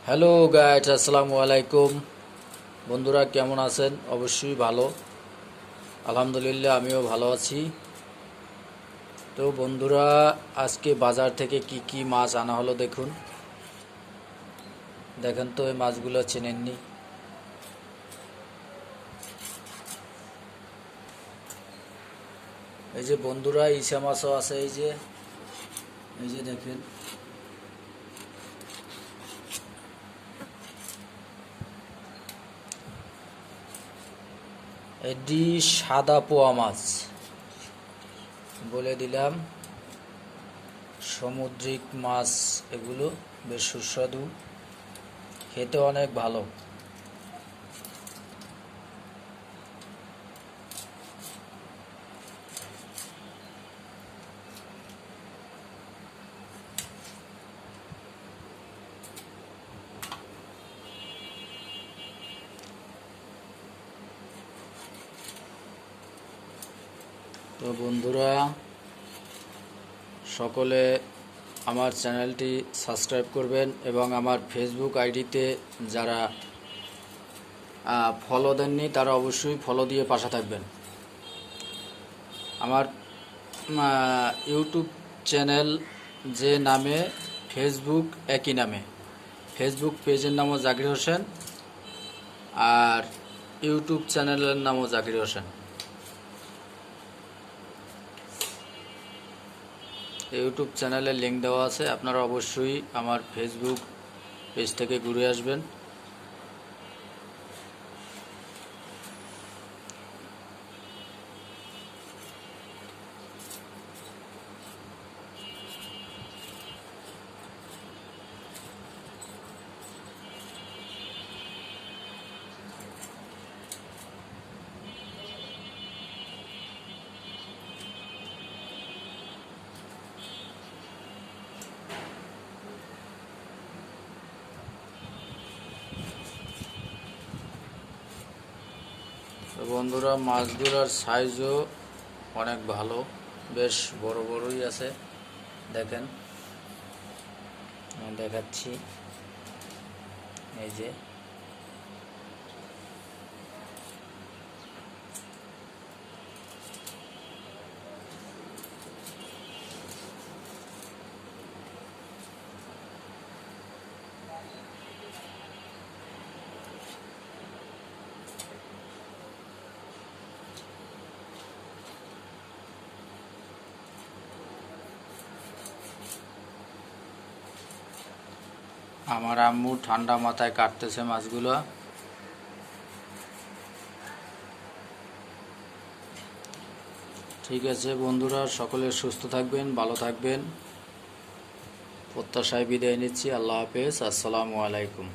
Hello guys, আসসালামু আলাইকুম। বন্ধুরা কেমন আছেন? অবশ্যই ভালো। আলহামদুলিল্লাহ, আমিও ভালো আছি। তো বন্ধুরা, আজকে বাজার থেকে কি কি মাছ আনা হলো দেখুন। দেখেন তো, এই মাছগুলো চেনেননি? এই যে বন্ধুরা, ইসা মাছও আছে। এই যে দেখেন। এটি সাদা পোয়া মাছ, বলে দিলাম। সামুদ্রিক মাছ এগুলো, বেশ সুস্বাদু, খেতে অনেক ভালো। তো বন্ধুরা, সকলে আমার চ্যানেলটি সাবস্ক্রাইব করবেন এবং আমার ফেসবুক আইডিতে যারা ফলো দেননি তারা অবশ্যই ফলো দিয়ে পাশে থাকবেন। আমার ইউটিউব চ্যানেল যে নামে, ফেসবুক একই নামে। ফেসবুক পেজের নামও জাকির হোসেন, আর ইউটিউব চ্যানেলের নামও জাকির হোসেন। ইউটিউব চ্যানেলের লিঙ্ক দেওয়া আছে, আপনারা অবশ্যই আমার ফেসবুক পেজ থেকে ঘুরে আসবেন। তো বন্ধুরা, মাছগুলোর সাইজও অনেক ভালো, বেশ বড় বড়ই আছে। দেখেন, আমি দেখাচ্ছি। এই যে আমার আম্মু ঠান্ডা মাথায় কাটতেছে মাছগুলো। ঠিক আছে বন্ধুরা, সকলে সুস্থ থাকবেন, ভালো থাকবেন। প্রত্যাশায় বিদায় নিচ্ছি। আল্লাহ হাফেজ, আসসালামু আলাইকুম।